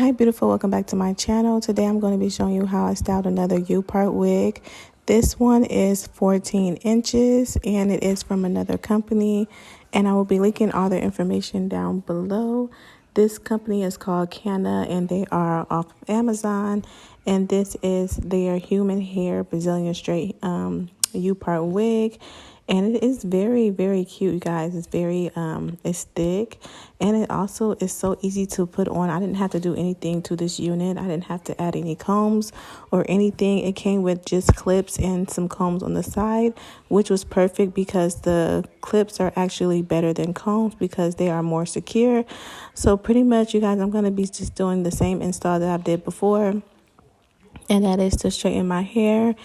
Hi beautiful, welcome back to my channel. Today I'm going to be showing you how I styled another U-part wig. This one is 14 inches and it is from another company, and I will be linking all their information down below. This company is called Cana and they are off of Amazon, and this is their human hair Brazilian straight U-part wig. And it is very, very cute, you guys. It's very, it's thick. And it also is so easy to put on. I didn't have to do anything to this unit. I didn't have to add any combs or anything. It came with just clips and some combs on the side, which was perfect because the clips are actually better than combs because they are more secure. So pretty much, you guys, I'm going to be just doing the same install that I did before. And that is to straighten my hair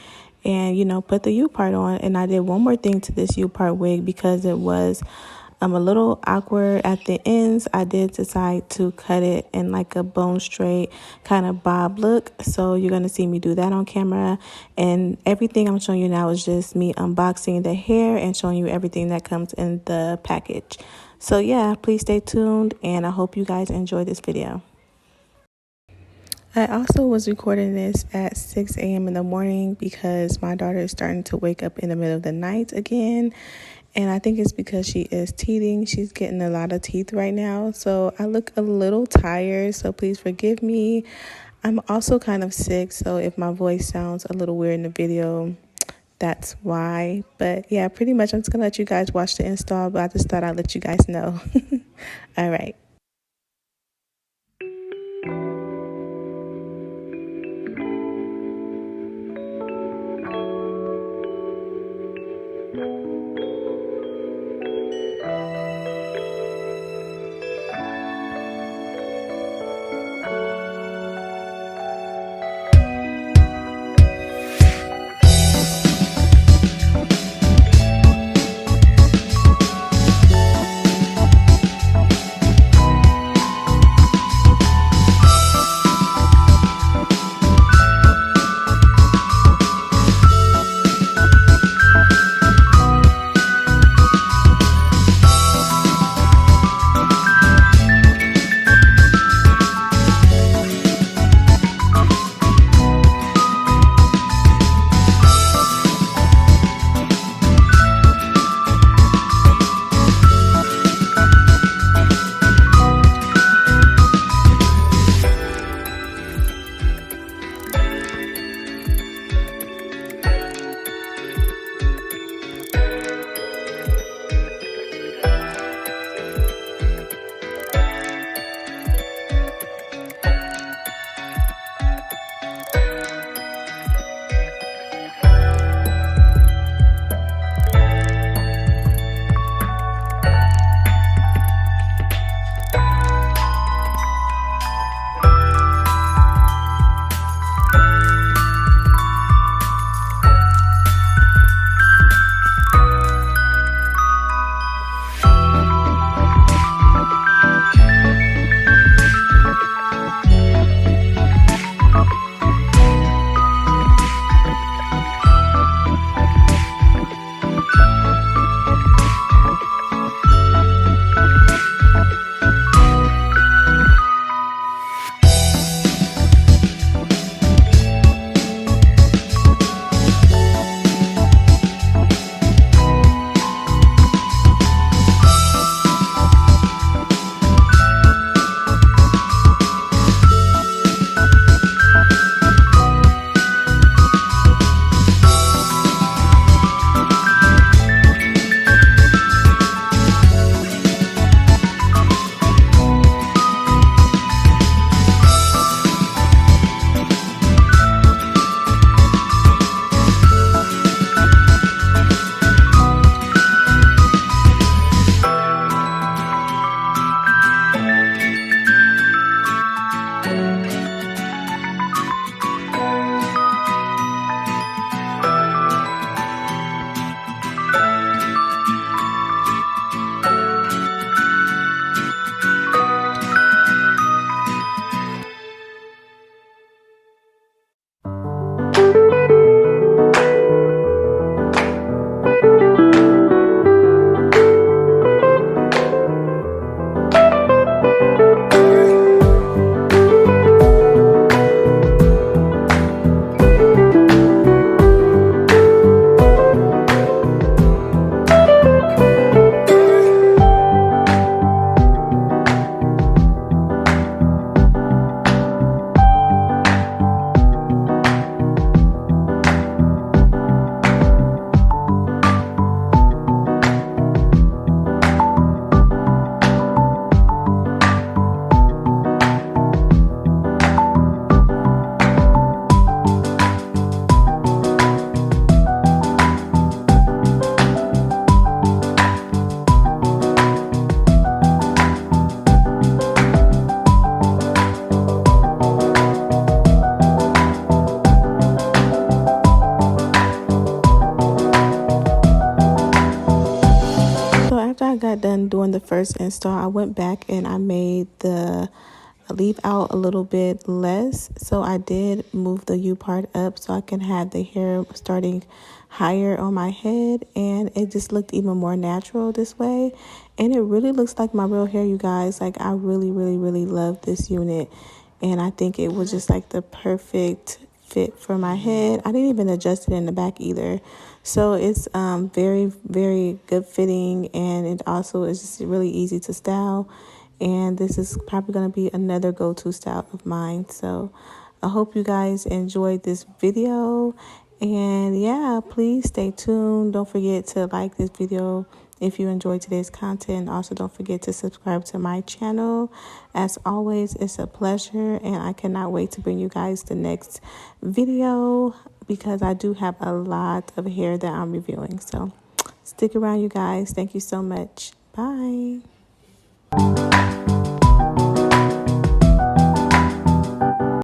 and, you know, put the U-part on. And I did one more thing to this U-part wig because it was a little awkward at the ends. I did decide to cut it in like a bone straight kind of bob look. So you're going to see me do that on camera. And everything I'm showing you now is just me unboxing the hair and showing you everything that comes in the package. So yeah, please stay tuned and I hope you guys enjoy this video. I also was recording this at 6 a.m. in the morning because my daughter is starting to wake up in the middle of the night again. And I think it's because she is teething. She's getting a lot of teeth right now. So I look a little tired, so please forgive me. I'm also kind of sick, so if my voice sounds a little weird in the video, that's why. But yeah, pretty much I'm just going to let you guys watch the install, but I just thought I'd let you guys know. All right. first install, I went back and I made the leave out a little bit less. So I did move the U part up so I can have the hair starting higher on my head, and it just looked even more natural this way. And it really looks like my real hair, you guys. Like, I really love this unit, and I think it was just like the perfect fit for my head. I didn't even adjust it in the back either. So it's very good fitting, and it also is just really easy to style. And this is probably going to be another go-to style of mine. So I hope you guys enjoyed this video. And yeah, please stay tuned. Don't forget to like this video if you enjoyed today's content. Also, don't forget to subscribe to my channel. As always, it's a pleasure, and I cannot wait to bring you guys the next video because I do have a lot of hair that I'm reviewing. So stick around, you guys. Thank you so much. Bye.